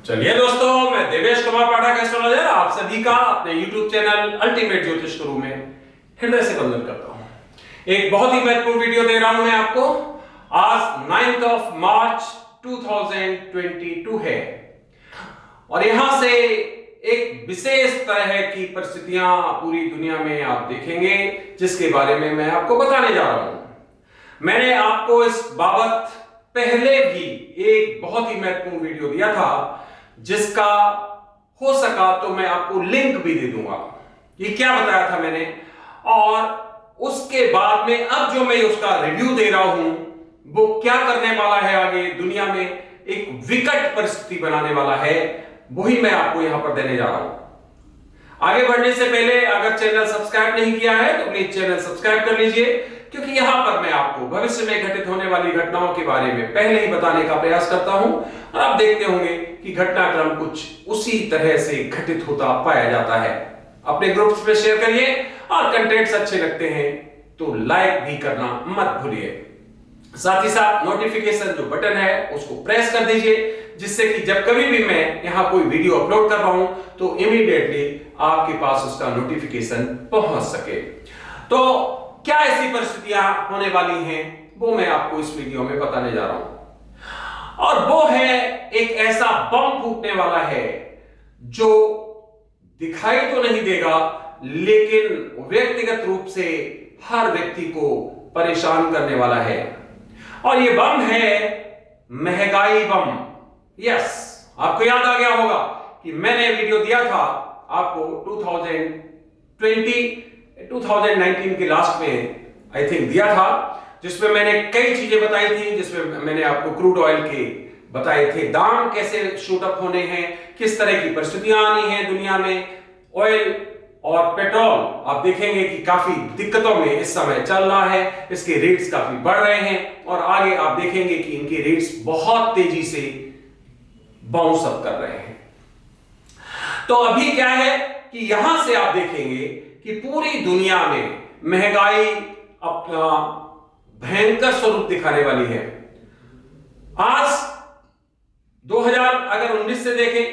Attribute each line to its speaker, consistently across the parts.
Speaker 1: चलिए दोस्तों, मैं देवेश कुमार पाठक एस्ट्रोलॉजर आप सभी का अपने YouTube चैनल अल्टीमेट ज्योतिष गुरु में हृदय से वंदन करता हूं। एक बहुत ही महत्वपूर्ण वीडियो दे रहा हूं मैं आपको। आज 9 मार्च 2022 है और यहां से एक विशेष तरह की परिस्थितियां पूरी दुनिया में आप देखेंगे जिसके बारे में मैं आपको बताने जा रहा हूं। मैंने आपको इस बाबत पहले भी एक बहुत ही महत्वपूर्ण वीडियो दिया था जिसका हो सका तो मैं आपको लिंक भी दे दूंगा। ये क्या बताया था मैंने, और उसके बाद में अब जो मैं उसका रिव्यू दे रहा हूं वो क्या करने वाला है, आगे दुनिया में एक विकट परिस्थिति बनाने वाला है, वही मैं आपको यहां पर देने जा रहा हूं। आगे बढ़ने से पहले अगर चैनल सब्सक्राइब नहीं किया है तो प्लीज चैनल सब्सक्राइब कर लीजिए, क्योंकि यहां पर मैं आपको भविष्य में घटित होने वाली घटनाओं के बारे में पहले ही बताने का प्रयास करता हूं और आप देखते होंगे कि घटनाक्रम कुछ उसी तरह से घटित होता पाया जाता है। अपने ग्रुप्स में शेयर करिए और कंटेंट्स अच्छे लगते हैं तो लाइक भी करना मत भूलिए। साथ ही साथ नोटिफिकेशन जो बटन है उसको प्रेस कर दीजिए, जिससे कि जब कभी भी मैं यहां कोई वीडियो अपलोड कर रहा हूं तो इमीडिएटली आपके पास उसका नोटिफिकेशन पहुंच सके। तो क्या ऐसी परिस्थितियां होने वाली हैं वो मैं आपको इस वीडियो में बताने जा रहा हूं, और वो है एक ऐसा बम फूटने वाला है जो दिखाई तो नहीं देगा लेकिन व्यक्तिगत रूप से हर व्यक्ति को परेशान करने वाला है, और ये बम है महंगाई बम। यस, आपको याद आ गया होगा कि मैंने वीडियो दिया था आपको 2019 के लास्ट में आई थिंक दिया था, जिसमें मैंने कई चीजें बताई थी, जिसमें मैंने आपको क्रूड ऑयल के बताए थे दाम कैसे शूट अप होने हैं, किस तरह की परिस्थितियां आनी है दुनिया में। ऑयल और पेट्रोल आप देखेंगे कि काफी दिक्कतों में इस समय चल रहा है, इसके रेट्स काफी बढ़ रहे हैं और आगे आप देखेंगे कि इनके रेट्स बहुत तेजी से बाउंस अप कर रहे हैं। तो अभी क्या है कि यहां से आप देखेंगे कि पूरी दुनिया में महंगाई अपना भयंकर स्वरूप दिखाने वाली है। आज 2019 से देखें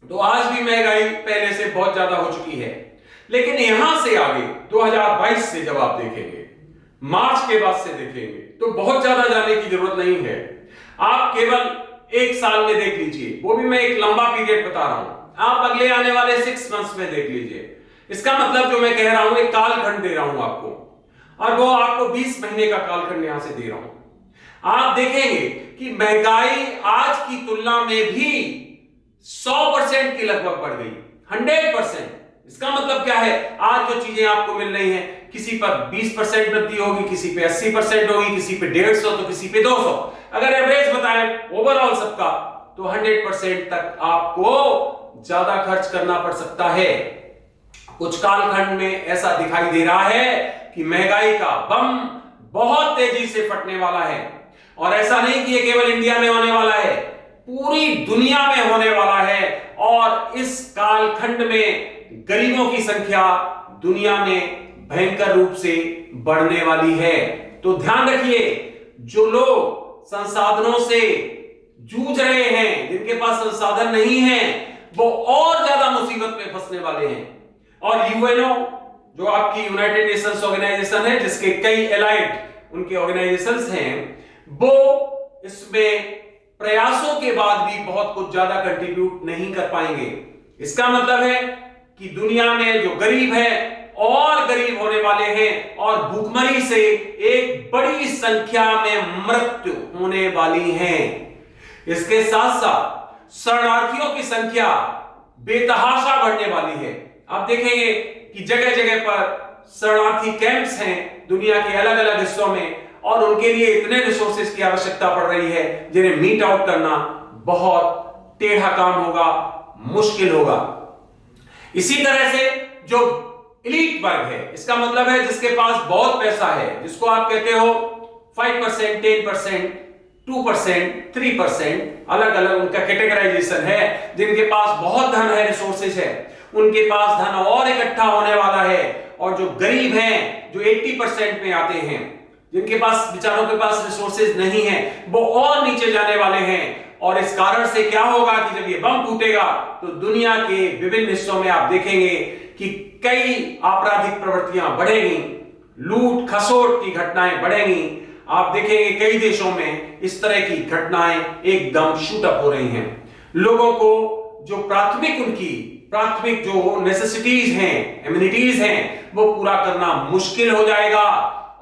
Speaker 1: तो आज भी महंगाई पहले से बहुत ज्यादा हो चुकी है, लेकिन यहां से आगे 2022 से जब आप देखेंगे, मार्च के बाद से देखेंगे तो बहुत ज्यादा जाने की जरूरत नहीं है। आप केवल एक साल में देख लीजिए, वो भी मैं एक लंबा पीरियड बता रहा हूं, आप अगले आने वाले 6 मंथ्स में देख लीजिए। इसका मतलब जो मैं कह रहा हूं एक कालखंड दे रहा हूं आपको, और वो आपको 20 महीने का कालखंड यहां से दे रहा हूं। आप देखेंगे कि महंगाई आज की तुलना में भी 100% की लगभग बढ़ गई, 100%। इसका मतलब क्या है, आज जो चीजें आपको मिल रही हैं, किसी पर 20% वृद्धि होगी, किसी पे 80% होगी, किसी पे 150 तो किसी पे 200। अगर एवरेज बताएं ओवरऑल सबका तो 100% तक आपको ज्यादा खर्च करना पड़ सकता है। कुछ कालखंड में ऐसा दिखाई दे रहा है कि महंगाई का बम बहुत तेजी से फटने वाला है, और ऐसा नहीं कि ये केवल इंडिया में होने वाला है, पूरी दुनिया में होने वाला है। और इस कालखंड में गरीबों की संख्या दुनिया में भयंकर रूप से बढ़ने वाली है। तो ध्यान रखिए, जो लोग संसाधनों से जूझ रहे हैं, जिनके पास संसाधन नहीं है, वो और ज्यादा मुसीबत में फंसने वाले हैं। और यूएनओ जो आपकी यूनाइटेड नेशंस ऑर्गेनाइजेशन है, जिसके कई एलाइड उनके ऑर्गेनाइजेशंस हैं, वो इसमें प्रयासों के बाद भी बहुत कुछ ज्यादा कंट्रीब्यूट नहीं कर पाएंगे। इसका मतलब है कि दुनिया में जो गरीब है और गरीब होने वाले हैं, और भूखमरी से एक बड़ी संख्या में मृत्यु होने वाली है। इसके साथ साथ शरणार्थियों की संख्या बेतहाशा बढ़ने वाली है। आप देखेंगे कि जगह जगह पर शरणार्थी कैंप्स हैं दुनिया के अलग अलग हिस्सों में, और उनके लिए इतने रिसोर्सेज की आवश्यकता पड़ रही है जिन्हें मीट आउट करना बहुत टेढ़ा काम होगा, मुश्किल होगा। इसी तरह से जो एलीट वर्ग है, इसका मतलब है जिसके पास बहुत पैसा है, जिसको आप कहते हो 5%, 10%, 2%, 3%, अलग अलग उनका कैटेगराइजेशन है। जिनके पास बहुत धन है, रिसोर्सेज है, उनके पास धन और इकट्ठा होने वाला है। और जो गरीब हैं, जो 80% में आते हैं, जिनके पास बेचारों के पास रिसोर्सेज नहीं है, वो और नीचे जाने वाले हैं। और इस कारण से क्या होगा कि जब ये बम फूटेगा तो दुनिया के विभिन्न हिस्सों में आप देखेंगे कि कई आपराधिक प्रवृत्तियां बढ़ेंगी, लूट खसोट की घटनाएं बढ़ेंगी। आप देखेंगे कई देशों में इस तरह की घटनाएं एकदम शूटअप हो रही हैं। लोगों को जो प्राथमिक जो नेसेसिटीज हैं, एमिनिटीज हैं, वो पूरा करना मुश्किल हो जाएगा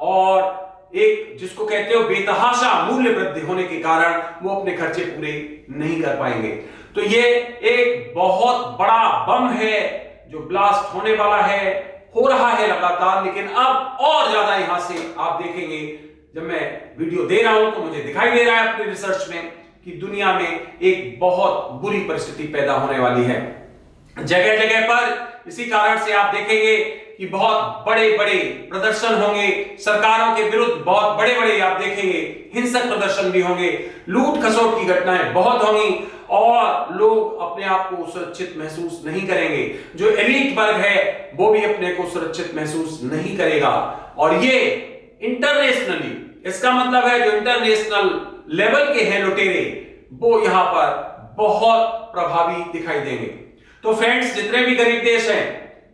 Speaker 1: और एक जिसको कहते हो बेतहाशा मूल्य वृद्धि होने के कारण वो अपने खर्चे पूरे नहीं कर पाएंगे। तो ये एक बहुत बड़ा बम है जो ब्लास्ट होने वाला है, हो रहा है लगातार, लेकिन अब और ज्यादा यहां से आप देखेंगे। जब मैं वीडियो दे रहा हूं तो मुझे दिखाई दे रहा है अपने रिसर्च में कि दुनिया में एक बहुत बुरी परिस्थिति पैदा होने वाली है जगह जगह पर। इसी कारण से आप देखेंगे कि बहुत बड़े बड़े प्रदर्शन होंगे, सरकारों के विरुद्ध बहुत बड़े बड़े आप देखेंगे हिंसक प्रदर्शन भी होंगे, लूट खसोट की घटनाएं बहुत होंगी और लोग अपने आप को सुरक्षित महसूस नहीं करेंगे। जो एलीट वर्ग है वो भी अपने को सुरक्षित महसूस नहीं करेगा और ये इंटरनेशनली, इसका मतलब है जो इंटरनेशनल लेवल के हैं लुटेरे, वो यहां पर बहुत प्रभावी दिखाई देंगे। तो फ्रेंड्स, जितने भी गरीब देश हैं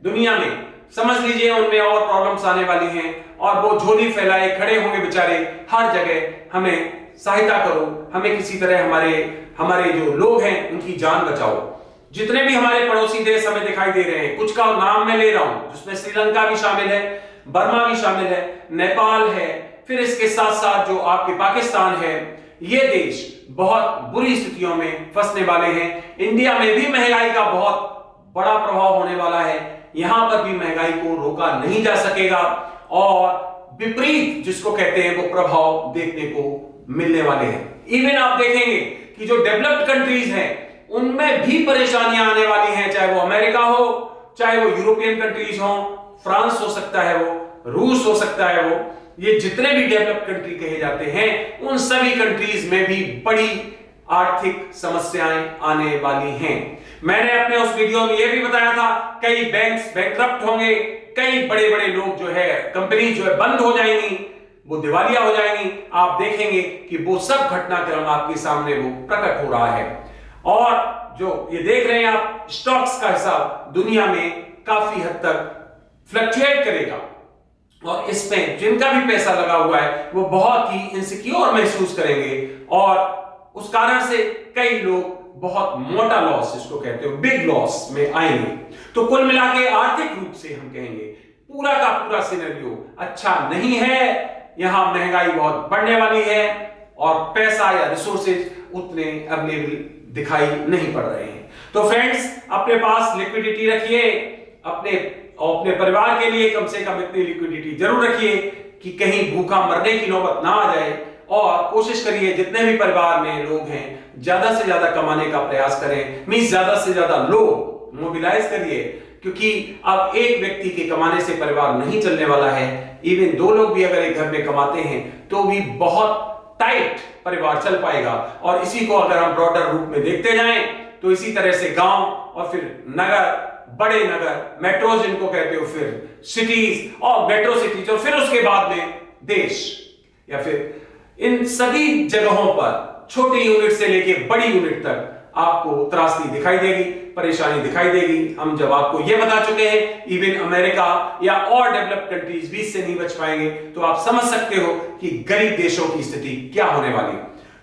Speaker 1: दुनिया में, समझ लीजिए उनमें और प्रॉब्लम्स आने वाली हैं और वो झोली फैलाए खड़े होंगे बेचारे हर जगह। हमें सहायता करो, हमें किसी तरह हमारे जो लोग हैं उनकी जान बचाओ। जितने भी हमारे पड़ोसी देश हमें दिखाई दे रहे हैं, कुछ का नाम मैं ले रहा हूं जिसमें श्रीलंका भी शामिल है, बर्मा भी शामिल है, नेपाल है, फिर इसके साथ साथ जो आपके पाकिस्तान है, ये देश बहुत बुरी स्थितियों में फंसने वाले हैं। इंडिया में भी महंगाई का बहुत बड़ा प्रभाव होने वाला है, यहां पर भी महंगाई को रोका नहीं जा सकेगा और विपरीत जिसको कहते हैं वो प्रभाव देखने को मिलने वाले हैं। इवन आप देखेंगे कि जो डेवलप्ड कंट्रीज हैं उनमें भी परेशानियां आने वाली हैं, चाहे वो अमेरिका हो, चाहे वो यूरोपियन कंट्रीज हो, फ्रांस हो सकता है, वो रूस हो सकता है, वो ये जितने भी डेवलप्ड कंट्री कहे जाते हैं उन सभी कंट्रीज में भी बड़ी आर्थिक समस्याएं आने वाली हैं। मैंने अपने उस वीडियो में यह भी बताया था कई बैंक्स बैंकक्रप्ट होंगे, कई बड़े बड़े लोग जो है कंपनी जो है बंद हो जाएंगी, वो दिवालिया हो जाएंगी। आप देखेंगे कि वो सब घटनाक्रम आपके सामने वो प्रकट हो रहा है और जो ये देख रहे हैं आप स्टॉक्स का हिसाब दुनिया में काफी हद तक फ्लक्चुएट करेगा और इसमें जिनका भी पैसा लगा हुआ है वो बहुत ही इनसिक्योर महसूस करेंगे और उस कारण से कई लोग बहुत मोटा लॉस जिसको कहते हो बिग लॉस में आएंगे। तो कुल मिला के आर्थिक रूप से हम कहेंगे पूरा का पूरा सिनेरियो अच्छा नहीं है। यहां महंगाई बहुत बढ़ने वाली है और पैसा या रिसोर्सेज उतने अवेलेबल दिखाई नहीं पड़ रहे हैं। तो फ्रेंड्स, अपने पास लिक्विडिटी रखिए, अपने परिवार के लिए कम से कम इतनी लिक्विडिटी जरूर रखिए कि कहीं भूखा मरने की नौबत ना आ जाए और कोशिश करिए जितने भी परिवार में लोग हैं ज्यादा से ज्यादा कमाने का प्रयास करें, मींस ज्यादा से ज्यादा लोग मोबिलाइज करिए क्योंकि अब एक व्यक्ति के कमाने से परिवार नहीं चलने वाला है। इवन दो लोग भी अगर एक घर में कमाते हैं तो भी बहुत टाइट परिवार चल पाएगा और इसी को अगर हम ब्रॉडर रूप में देखते जाएं तो इसी तरह से गांव और फिर नगर, बड़े नगर, मेट्रो जिनको कहते हो, फिर सिटीज और मेट्रो सिटीज और फिर उसके बाद में देश या फिर इन सभी जगहों पर छोटी यूनिट से लेके बड़ी यूनिट तक आपको त्रासदी दिखाई देगी, परेशानी दिखाई देगी। हम जब आपको यह बता चुके हैं इवन अमेरिका या और डेवलप्ड कंट्रीज भी इससे नहीं बच पाएंगे तो आप समझ सकते हो कि गरीब देशों की स्थिति क्या होने वाली।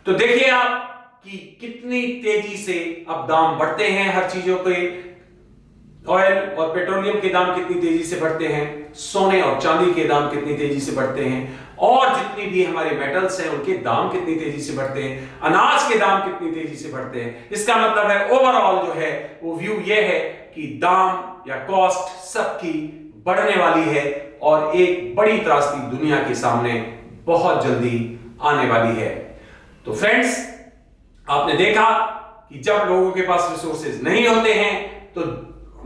Speaker 1: तो देखिए आप कि कितनी तेजी से अब दाम बढ़ते हैं हर चीजों के, ऑयल और पेट्रोलियम के दाम कितनी तेजी से बढ़ते हैं, सोने और चांदी के दाम कितनी तेजी से बढ़ते हैं और जितनी भी हमारे मेटल्स हैं उनके दाम कितनी तेजी से बढ़ते हैं, अनाज के दाम कितनी तेजी से बढ़ते हैं। इसका मतलब है ओवरऑल जो है वो व्यू ये है कि दाम या कॉस्ट सबकी बढ़ने वाली है और एक बड़ी त्रासदी दुनिया के सामने बहुत जल्दी आने वाली है। तो फ्रेंड्स, आपने देखा कि जब लोगों के पास रिसोर्सेज नहीं होते हैं तो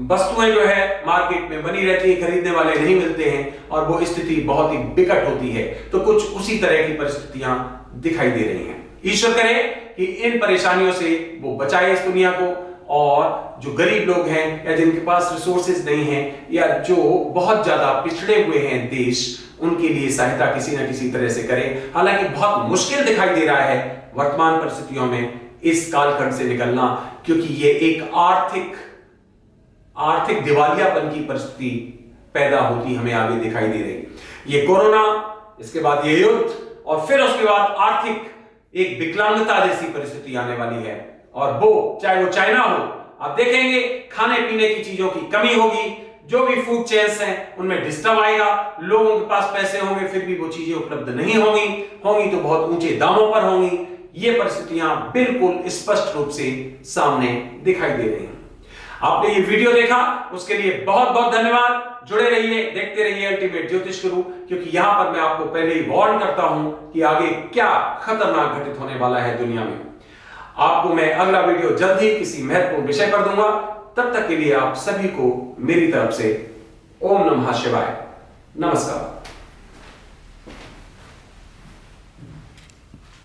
Speaker 1: वस्तुएं जो है मार्केट में बनी रहती है, खरीदने वाले नहीं मिलते हैं और वो स्थिति बहुत ही विकट होती है। तो कुछ उसी तरह की परिस्थितियां दिखाई दे रही हैं। ईश्वर करे कि इन परेशानियों से वो बचाए इस दुनिया को और जो गरीब लोग हैं या जिनके पास रिसोर्सेज नहीं है या जो बहुत ज्यादा पिछड़े हुए हैं देश, उनके लिए सहायता किसी ना किसी तरह से करें। हालांकि बहुत मुश्किल दिखाई दे रहा है वर्तमान परिस्थितियों में इस कालखंड से निकलना, क्योंकि ये एक आर्थिक दिवालियापन की परिस्थिति पैदा होती हमें आगे दिखाई दे रही। ये कोरोना, इसके बाद ये युद्ध, और फिर उसके बाद आर्थिक एक विकलांगता जैसी परिस्थिति आने वाली है। और वो चाहे वो चाइना हो, आप देखेंगे खाने पीने की चीजों की कमी होगी, जो भी फूड चेन्स हैं उनमें डिस्टर्ब आएगा, लोगों के पास पैसे होंगे फिर भी वो चीजें उपलब्ध नहीं होंगी तो बहुत ऊंचे दामों पर होंगी। ये परिस्थितियां बिल्कुल स्पष्ट रूप से सामने दिखाई दे रही हैं। आपने ये वीडियो देखा उसके लिए बहुत बहुत धन्यवाद। जुड़े रहिए, देखते रहिए अल्टीमेट ज्योतिष गुरु, क्योंकि यहां पर मैं आपको पहले ही वार्न करता हूं कि आगे क्या खतरनाक घटित होने वाला है दुनिया में। आपको मैं अगला वीडियो जल्द ही किसी महत्वपूर्ण विषय पर दूंगा। तब तक के लिए आप सभी को मेरी तरफ से ओम नमः शिवाय, नमस्कार।